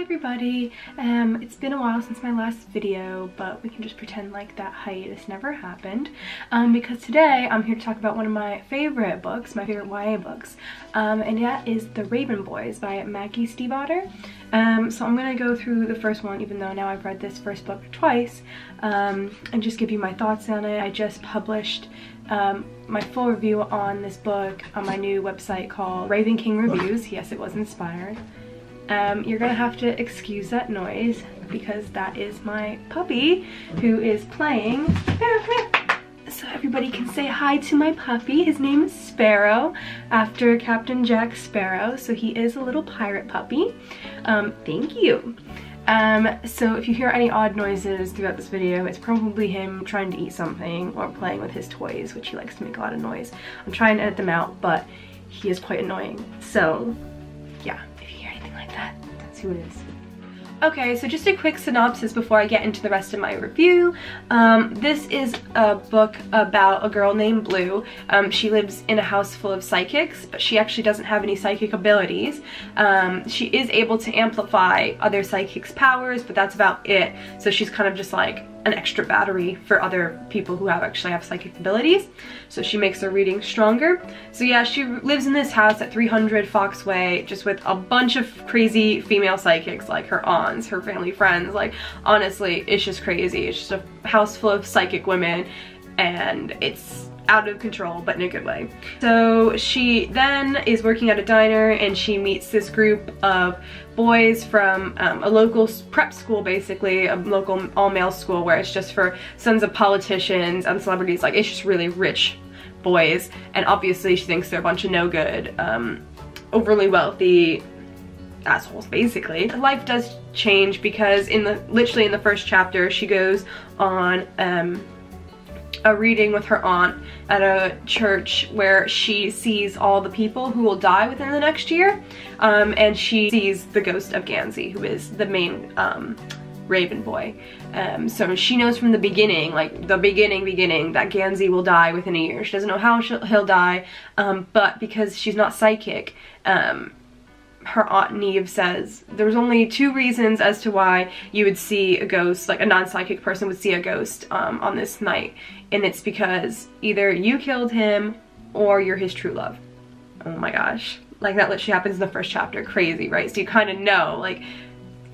everybody. It's been a while since my last video, but we can just pretend like that hiatus never happened, because today I'm here to talk about one of my favorite books, my favorite YA books, and that is The Raven Boys by Maggie Stiefvater. So I'm gonna go through the first one, even though now I've read this first book twice, and just give you my thoughts on it. I just published my full review on this book on my new website called Raven King Reviews. Yes, it was inspired. You're gonna have to excuse that noise because that is my puppy who is playing. Sparrow, come here. So everybody can say hi to my puppy. His name is Sparrow, after Captain Jack Sparrow. So he is a little pirate puppy. Thank you. So if you hear any odd noises throughout this video, it's probably him trying to eat something or playing with his toys, which he likes to make a lot of noise. I'm trying to edit them out, but he is quite annoying. So yeah, if you hear anything like that, that's who it is. Okay, so just a quick synopsis before I get into the rest of my review. This is a book about a girl named Blue. She lives in a house full of psychics, but she actually doesn't have any psychic abilities. She is able to amplify other psychics' powers, but that's about it. So she's kind of just like an extra battery for other people who actually have psychic abilities. So she makes her reading stronger. So yeah, she lives in this house at 300 Foxway, just with a bunch of crazy female psychics, like her aunts, her family friends. Like, honestly, it's just crazy. It's just a house full of psychic women, and it's out of control, but in a good way. So she then is working at a diner, and she meets this group of boys from a local prep school, basically a local all-male school where it's just for sons of politicians and celebrities. Like, it's just really rich boys, and obviously she thinks they're a bunch of no good, overly wealthy assholes, basically. Life does change because literally in the first chapter, she goes on a reading with her aunt at a church where she sees all the people who will die within the next year, and she sees the ghost of Gansey, who is the main Raven boy. So she knows from the beginning, like the beginning, that Gansey will die within a year. She doesn't know how he'll die, but because she's not psychic, her aunt Neve says there's only two reasons as to why you would see a ghost, like a non-psychic person would see a ghost on this night, and it's because either you killed him or you're his true love. Oh my gosh, like that literally happens in the first chapter. Crazy, right? So you kind of know, like,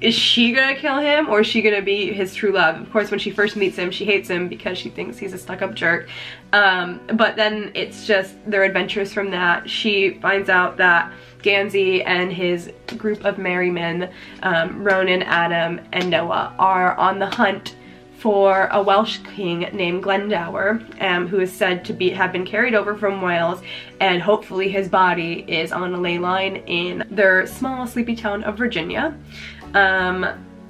is she gonna kill him or is she gonna be his true love? Of course, when she first meets him, she hates him because she thinks he's a stuck-up jerk. But then it's just their adventures from that. She finds out that Gansey and his group of merry men, Ronan, Adam, and Noah, are on the hunt for a Welsh king named Glendower, who is said to have been carried over from Wales, and hopefully his body is on a ley line in their small sleepy town of Virginia.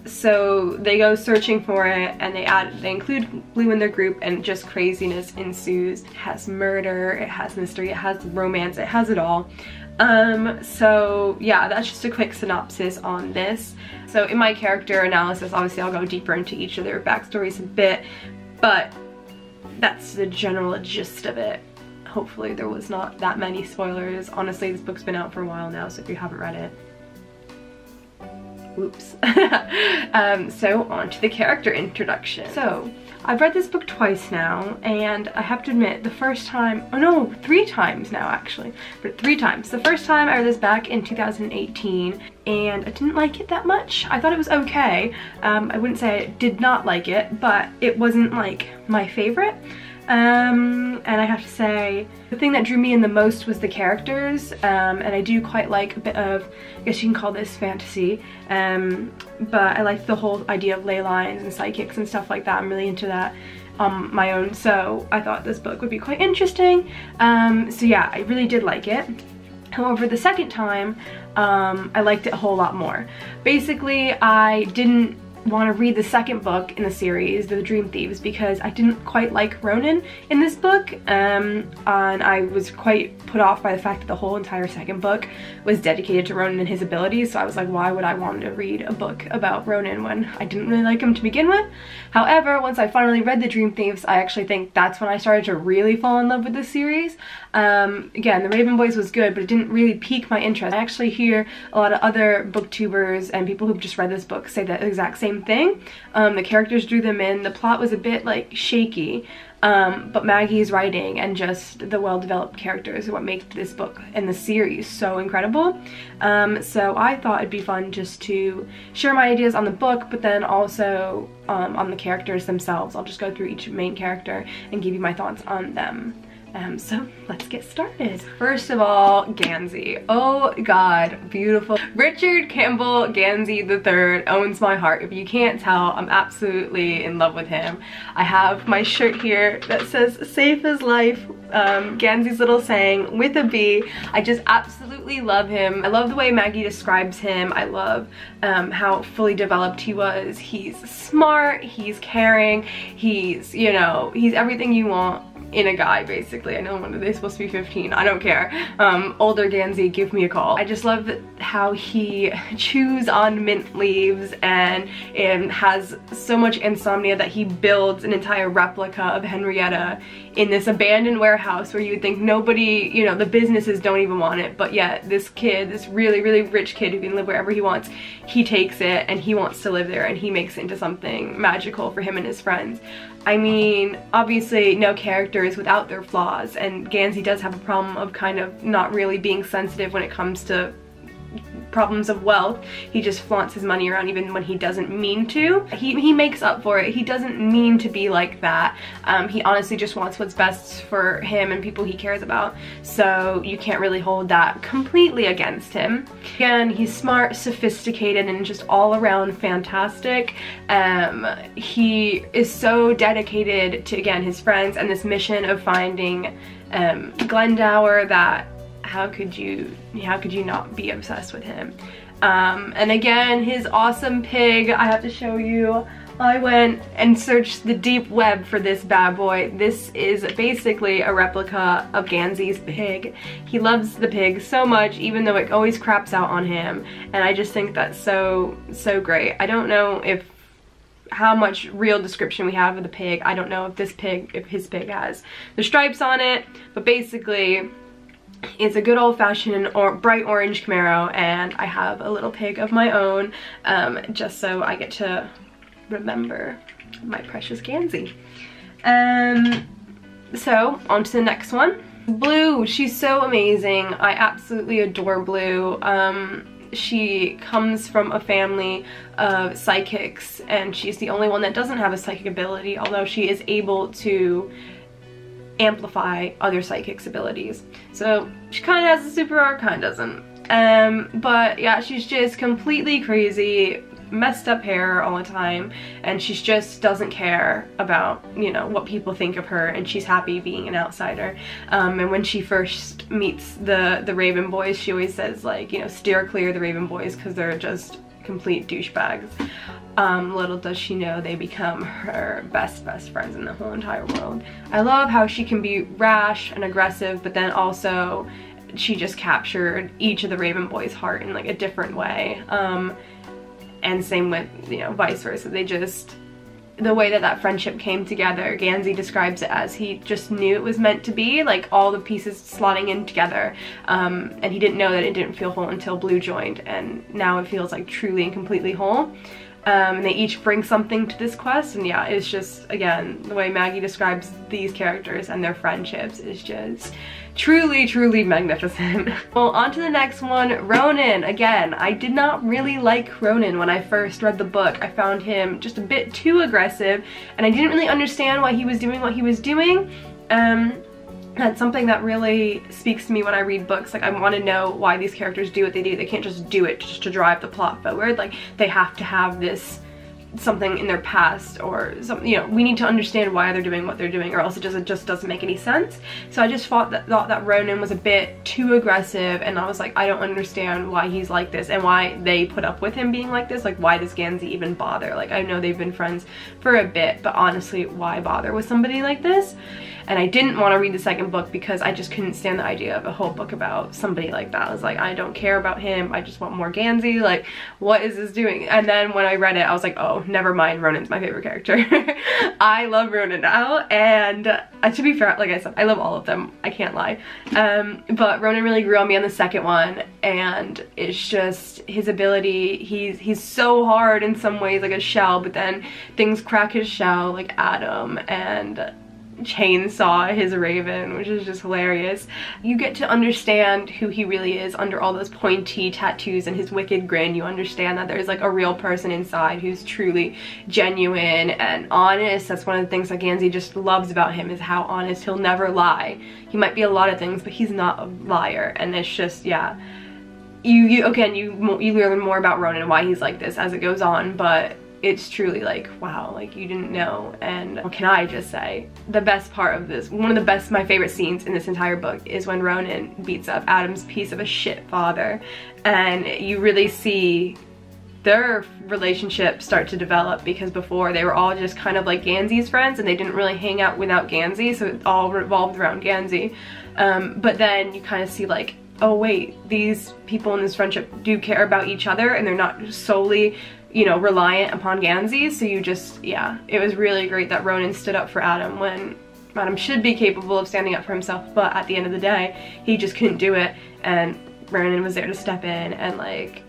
So they go searching for it, and they include Blue in their group, and just craziness ensues. It has murder, it has mystery, it has romance, it has it all. So yeah, that's just a quick synopsis on this. So in my character analysis, obviously I'll go deeper into each of their backstories a bit, but that's the general gist of it. Hopefully there was not that many spoilers. Honestly, this book's been out for a while now, so if you haven't read it, whoops. So on to the character introduction. So I've read this book twice now, and I have to admit, the first time, oh no, 3 times now actually, but 3 times. The first time I read this back in 2018, and I didn't like it that much. I thought it was okay. I wouldn't say I did not like it, but it wasn't like my favorite. And I have to say, the thing that drew me in the most was the characters, and I do quite like a bit of, I guess you can call this fantasy, but I like the whole idea of ley lines and psychics and stuff like that. I'm really into that on my own, so I thought this book would be quite interesting. So yeah, I really did like it. However, the second time, I liked it a whole lot more. Basically, I didn't want to read the second book in the series, The Dream Thieves, because I didn't quite like Ronan in this book, and I was quite put off by the fact that the whole entire second book was dedicated to Ronan and his abilities. So I was like, why would I want to read a book about Ronan when I didn't really like him to begin with? However, once I finally read The Dream Thieves, I actually think that's when I started to really fall in love with this series. Again, The Raven Boys was good, but it didn't really pique my interest. I actually hear a lot of other booktubers and people who've just read this book say the exact same thing. The characters drew them in. The plot was a bit like shaky, but Maggie's writing and just the well-developed characters are what make this book and the series so incredible. So I thought it'd be fun just to share my ideas on the book, but then also on the characters themselves. I'll just go through each main character and give you my thoughts on them. So let's get started. First of all, Gansey. Oh God, beautiful. Richard Campbell Gansey III owns my heart. If you can't tell, I'm absolutely in love with him. I have my shirt here that says "Safe as Life," Gansey's little saying with a B. I just absolutely love him. I love the way Maggie describes him. I love how fully developed he was. He's smart, he's caring, he's, you know, he's everything you want in a guy, basically. I know, when are they supposed to be 15? I don't care. Older Gansey, give me a call. I just love how he chews on mint leaves and has so much insomnia that he builds an entire replica of Henrietta in this abandoned warehouse where you would think nobody, you know, the businesses don't even want it, but yet this kid, this really, really rich kid who can live wherever he wants, he takes it and he wants to live there and he makes it into something magical for him and his friends. I mean, obviously no character is without their flaws, and Gansey does have a problem of kind of not really being sensitive when it comes to problems of wealth. He just flaunts his money around even when he doesn't mean to. He makes up for it. He doesn't mean to be like that. He honestly just wants what's best for him and people he cares about, so you can't really hold that completely against him. Again, he's smart, sophisticated, and just all around fantastic. He is so dedicated to, again, his friends and this mission of finding Glendower that how could you not be obsessed with him? And again, his awesome pig, I have to show you. I went and searched the deep web for this bad boy. This is basically a replica of Gansey's pig. He loves the pig so much, even though it always craps out on him. And I just think that's so great. I don't know how much real description we have of the pig. I don't know if his pig has the stripes on it, but basically it's a good old-fashioned bright orange Camaro, and I have a little pig of my own, just so I get to remember my precious Gansey. So on to the next one. Blue, she's so amazing. I absolutely adore Blue. She comes from a family of psychics, and she's the only one that doesn't have a psychic ability, although she is able to amplify other psychics' abilities. So she kind of has a superpower, kind of doesn't. But yeah, she's just completely crazy, messed up hair all the time, and she just doesn't care about, you know, what people think of her, and she's happy being an outsider. And when she first meets the Raven Boys, she always says, like, you know, steer clear of the Raven Boys because they're just complete douchebags. Little does she know they become her best friends in the whole entire world. I love how she can be rash and aggressive, but then also she just captured each of the Raven Boys' heart in like a different way. And same with, you know, vice versa. They just, the way that friendship came together, Gansey describes it as he just knew it was meant to be, like all the pieces slotting in together, and he didn't know that it didn't feel whole until Blue joined, and now it feels like truly and completely whole. And they each bring something to this quest, and yeah, it's just, again, the way Maggie describes these characters and their friendships is just truly magnificent. Well, on to the next one, Ronan. Again, I did not really like Ronan when I first read the book. I found him just a bit too aggressive, and I didn't really understand why he was doing what he was doing. That's something that really speaks to me when I read books. Like, I want to know why these characters do what they do. They can't just do it just to drive the plot forward. Like, they have to have this something in their past or something, you know, we need to understand why they're doing what they're doing, or else it just doesn't make any sense. So I just thought that Ronan was a bit too aggressive, and I was like, I don't understand why he's like this and why they put up with him being like this. Like, why does Gansey even bother? Like, I know they've been friends for a bit, but honestly, why bother with somebody like this? And I didn't want to read the second book because I just couldn't stand the idea of a whole book about somebody like that. I was like, I don't care about him, I just want more Gansey. Like, what is this doing? And then when I read it, I was like, oh, never mind, Ronan's my favorite character. I love Ronan now, and to be fair, like I said, I love all of them, I can't lie. But Ronan really grew on me on the second one, and it's just his ability. He's so hard in some ways, like a shell, but then things crack his shell, like Adam, and chainsaw his raven, which is just hilarious. You get to understand who he really is under all those pointy tattoos and his wicked grin. You understand that there's like a real person inside who's truly genuine and honest. That's one of the things that Gansey just loves about him, is how honest. He'll never lie. He might be a lot of things, but he's not a liar. And it's just, yeah, you learn more about Ronan and why he's like this as it goes on, but it's truly like, wow, like you didn't know. And what can I just say? The best part of this, one of the best, my favorite scenes in this entire book is when Ronan beats up Adam's piece of a shit father, and you really see their relationship start to develop, because before they were all just kind of like Gansey's friends and they didn't really hang out without Gansey, so it all revolved around Gansey. But then you kind of see like, oh wait, these people in this friendship do care about each other and they're not solely, you know, reliant upon Gansey. So you just, yeah, it was really great that Ronan stood up for Adam when Adam should be capable of standing up for himself, but at the end of the day, he just couldn't do it, and Ronan was there to step in and like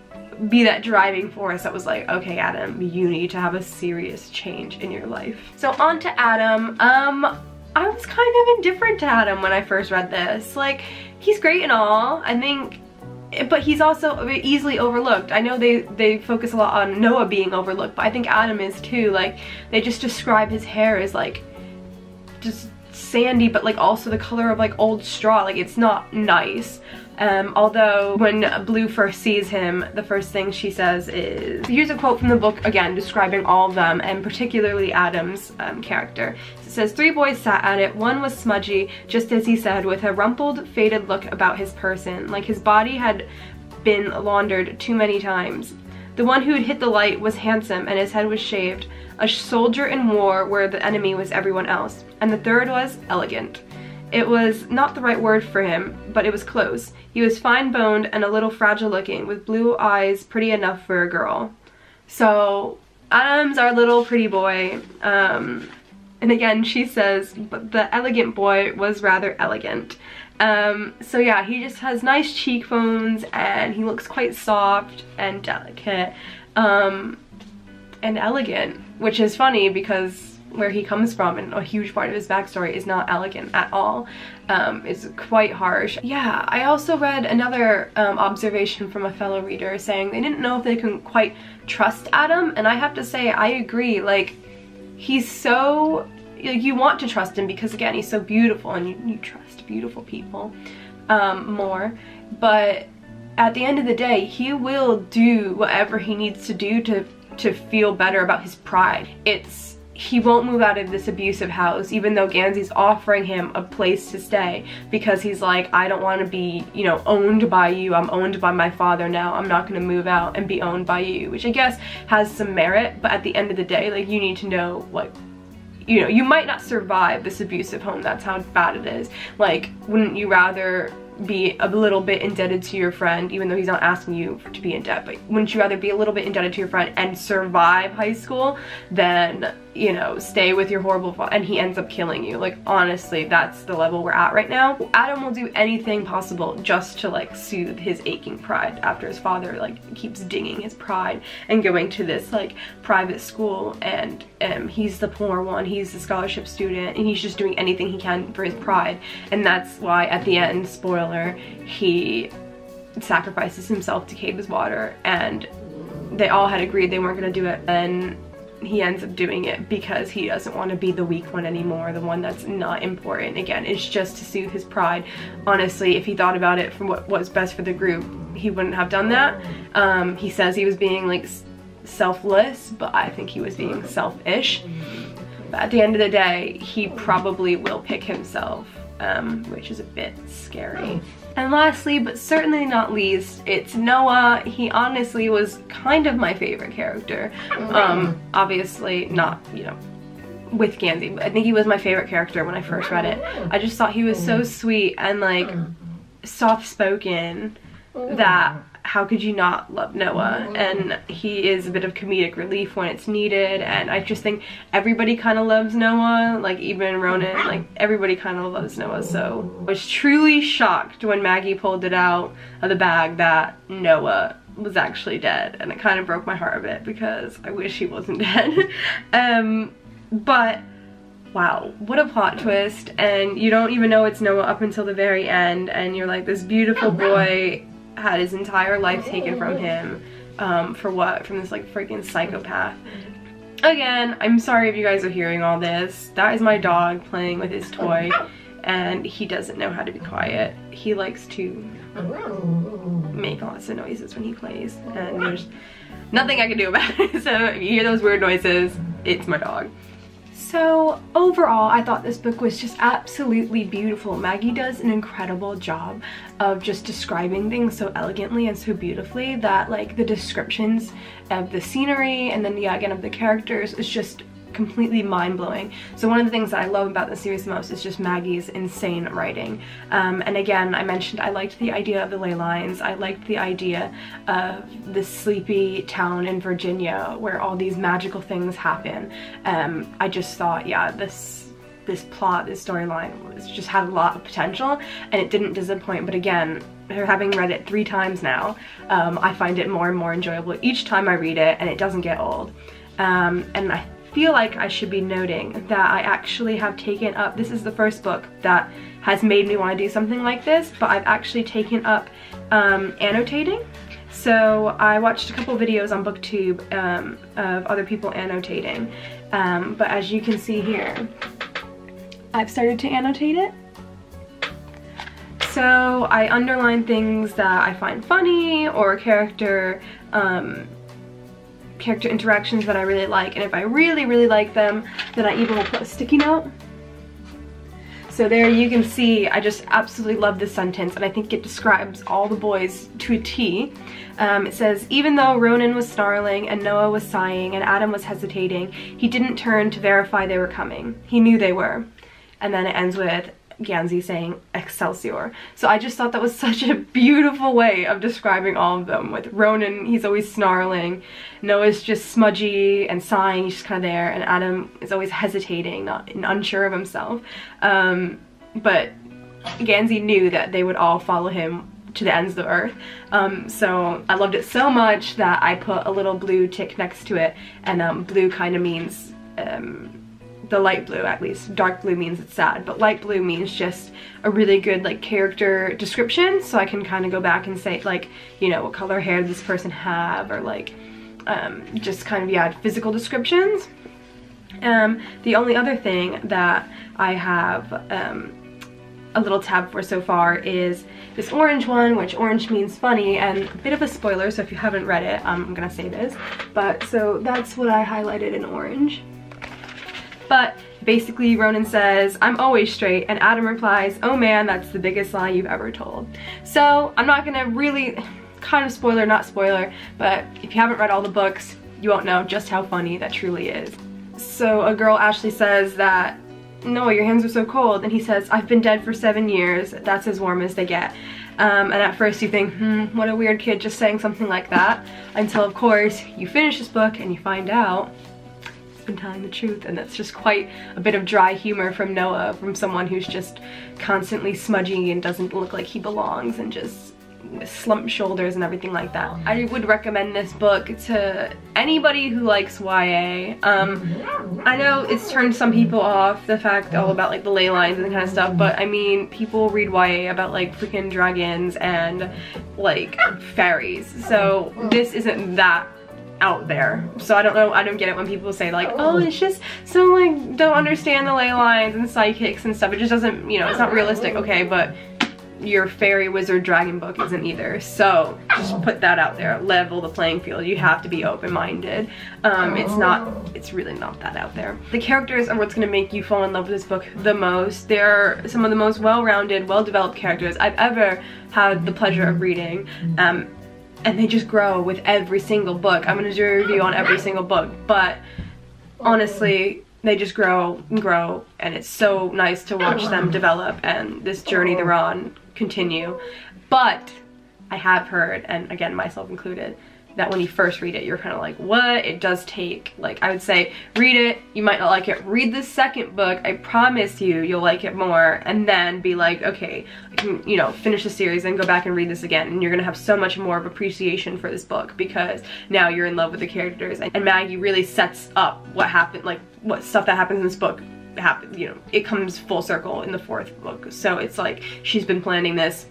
be that driving force that was like, okay Adam, you need to have a serious change in your life. So on to Adam. I was kind of indifferent to Adam when I first read this. Like, he's great and all, I think, but he's also easily overlooked. I know they focus a lot on Noah being overlooked, but I think Adam is too. Like, they just describe his hair as like just sandy, but like also the color of like old straw. Like, it's not nice. Although when Blue first sees him, the first thing she says is, here's a quote from the book again describing all of them, and particularly Adam's character. It says, 3 boys sat at it. One was smudgy, just as he said, with a rumpled, faded look about his person, like his body had been laundered too many times. The one who had hit the light was handsome, and his head was shaved, a soldier in war where the enemy was everyone else. And the third was elegant. It was not the right word for him, but it was close. He was fine-boned and a little fragile looking, with blue eyes pretty enough for a girl. So Adam's our little pretty boy. And again, she says, but the elegant boy was rather elegant. So yeah, he just has nice cheekbones, and he looks quite soft and delicate, and elegant, which is funny because where he comes from and a huge part of his backstory is not elegant at all. It's quite harsh. Yeah, I also read another observation from a fellow reader saying they didn't know if they can quite trust Adam, and I have to say I agree. Like, he's so, like, you want to trust him because again, he's so beautiful, and you trust beautiful people more, but at the end of the day, he will do whatever he needs to do to feel better about his pride. He won't move out of this abusive house, even though Gansey's offering him a place to stay, because he's like, I don't want to be, you know, owned by you. I'm owned by my father now. I'm not going to move out and be owned by you, which I guess has some merit, but at the end of the day, like, you need to know, like, you know, you might not survive this abusive home. That's how bad it is. Like, wouldn't you rather be a little bit indebted to your friend, even though he's not asking you to be in debt, but wouldn't you rather be a little bit indebted to your friend and survive high school than, you know, stay with your horrible father and he ends up killing you? Like, honestly, that's the level we're at right now. Adam will do anything possible just to like soothe his aching pride after his father like keeps dinging his pride and going to this like private school, and he's the poor one, he's the scholarship student, and he's just doing anything he can for his pride. And that's why at the end, spoiler, he sacrifices himself to Cabe's water, and they all had agreed they weren't going to do it, and he ends up doing it because he doesn't want to be the weak one anymore, the one that's not important. Again, it's just to soothe his pride. Honestly, if he thought about it from what was best for the group, he wouldn't have done that. He says he was being like selfless, but I think he was being selfish. But at the end of the day, he probably will pick himself, which is a bit scary. And lastly, but certainly not least, it's Noah. He honestly was kind of my favorite character. Obviously not, you know, with Gansey, but I think he was my favorite character when I first read it. I just thought he was so sweet and like soft-spoken that how could you not love Noah? And he is a bit of comedic relief when it's needed, and I just think everybody kind of loves Noah, like even Ronan, like everybody kind of loves Noah. So I was truly shocked when Maggie pulled it out of the bag that Noah was actually dead, and it kind of broke my heart a bit because I wish he wasn't dead. But wow, what a plot twist, and you don't even know it's Noah up until the very end, and you're like, this beautiful boy had his entire life taken from him, for what? From this like freaking psychopath. Again, I'm sorry if you guys are hearing all this. That is my dog playing with his toy, and he doesn't know how to be quiet. He likes to make lots of noises when he plays, and there's nothing I can do about it. So if you hear those weird noises, it's my dog. So overall, I thought this book was just absolutely beautiful. Maggie does an incredible job of just describing things so elegantly and so beautifully that like the descriptions of the scenery and then yeah, again of the characters is just completely mind-blowing. So one of the things that I love about the series the most is just Maggie's insane writing. And again, I mentioned I liked the idea of the ley lines. I liked the idea of the sleepy town in Virginia where all these magical things happen. I just thought, yeah, this plot, this storyline just had a lot of potential, and it didn't disappoint. But again, having read it 3 times now, I find it more and more enjoyable each time I read it, and it doesn't get old. And I feel like I should be noting that I actually have taken up, this is the first book that has made me want to do something like this, but I've actually taken up annotating. So I watched a couple videos on BookTube of other people annotating, but as you can see here, I've started to annotate it. So I underline things that I find funny or character interactions that I really like, and if I really like them, then I even will put a sticky note. So there you can see, I just absolutely love this sentence, and I think it describes all the boys to a T. It says, even though Ronan was snarling and Noah was sighing and Adam was hesitating, he didn't turn to verify they were coming. He knew they were. And then it ends with Gansey saying Excelsior. So I just thought that was such a beautiful way of describing all of them. With Ronan, he's always snarling, Noah's just smudgy and sighing, he's just kind of there, and Adam is always hesitating, and unsure of himself. But Gansey knew that they would all follow him to the ends of the earth. So I loved it so much that I put a little blue tick next to it, and blue kind of means the light blue, at least. Dark blue means it's sad, but light blue means just a really good like character description, so I can kind of go back and say like, you know, what color hair does this person have, or like just kind of, yeah, physical descriptions. The only other thing that I have a little tab for so far is this orange one, which orange means funny, and a bit of a spoiler, so if you haven't read it, I'm gonna say this, but so that's what I highlighted in orange. But basically Ronan says, I'm always straight, and Adam replies, oh man, that's the biggest lie you've ever told. So I'm not gonna really, kind of spoiler, not spoiler, but if you haven't read all the books, you won't know just how funny that truly is. So a girl, Ashley, says that, Noah, your hands are so cold, and he says, I've been dead for 7 years, that's as warm as they get. And at first you think, what a weird kid just saying something like that, until of course you finish this book and you find out been telling the truth, and that's just quite a bit of dry humor from Noah, from someone who's just constantly smudgy and doesn't look like he belongs, and just slumped shoulders and everything like that. I would recommend this book to anybody who likes YA. I know it's turned some people off, the fact all about like the ley lines and that kind of stuff, but I mean, people read YA about like freaking dragons and like fairies, so this isn't that out there. So I don't know, I don't get it when people say like, oh, it's just so like don't understand the ley lines and psychics and stuff. It just doesn't, you know, it's not realistic. Okay, but your fairy, wizard, dragon book isn't either. So just put that out there, level the playing field. You have to be open-minded. It's really not that out there. The characters are what's gonna make you fall in love with this book the most. They're some of the most well-rounded, well-developed characters I've ever had the pleasure of reading. And they just grow with every single book. I'm gonna do a review on every single book, but honestly, they just grow and grow, and it's so nice to watch them develop and this journey they're on continue. But I have heard, and again, myself included, that when you first read it, you're kind of like, what? It does take, like, I would say, read it, you might not like it, read the second book, I promise you'll like it more, and then be like, okay, I can, you know, finish the series and go back and read this again, and you're gonna have so much more of appreciation for this book, because now you're in love with the characters, and Maggie really sets up what happened, like, what stuff that happens in this book happen, you know, it comes full circle in the fourth book, so it's like, she's been planning this,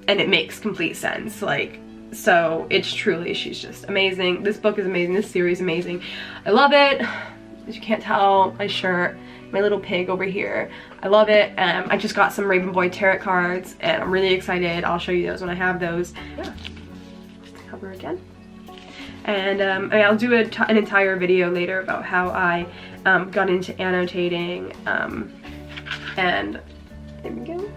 and it makes complete sense, like, so it's truly, she's just amazing. This book is amazing, this series is amazing. I love it. As you can't tell, my shirt, my little pig over here, I love it. I just got some Raven Boy tarot cards and I'm really excited. I'll show you those when I have those. Yeah, cover again. And I'll do an entire video later about how I got into annotating, and there we go.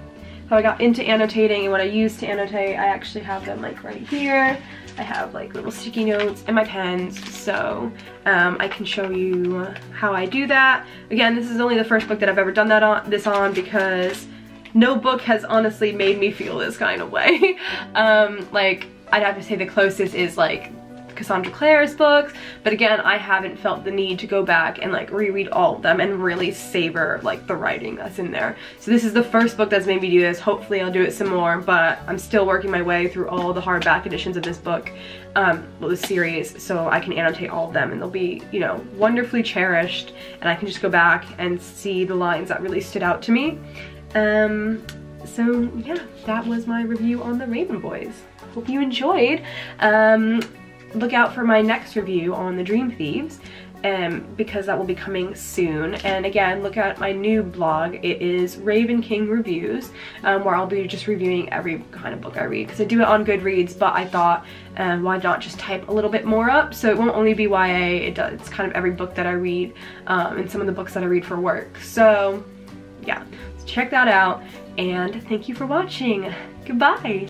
How I got into annotating and what I use to annotate. I actually have them like right here. I have like little sticky notes and my pens, so I can show you how I do that. Again, this is only the first book that I've ever done this on because no book has honestly made me feel this kind of way. Like, I'd have to say the closest is like Cassandra Clare's books, but again, I haven't felt the need to go back and like reread all of them and really savor like the writing that's in there. So this is the first book that's made me do this. Hopefully I'll do it some more, but I'm still working my way through all the hardback editions of this book, well, this series, so I can annotate all of them and they'll be, you know, wonderfully cherished, and I can just go back and see the lines that really stood out to me. So yeah, that was my review on the Raven Boys. Hope you enjoyed. Look out for my next review on the Dream Thieves, because that will be coming soon. And again, look at my new blog. It is Raven King Reviews, where I'll be just reviewing every kind of book I read, because I do it on Goodreads, but I thought, why not just type a little bit more up, so it won't only be YA, it's kind of every book that I read, and some of the books that I read for work. So yeah, so check that out, and thank you for watching. Goodbye.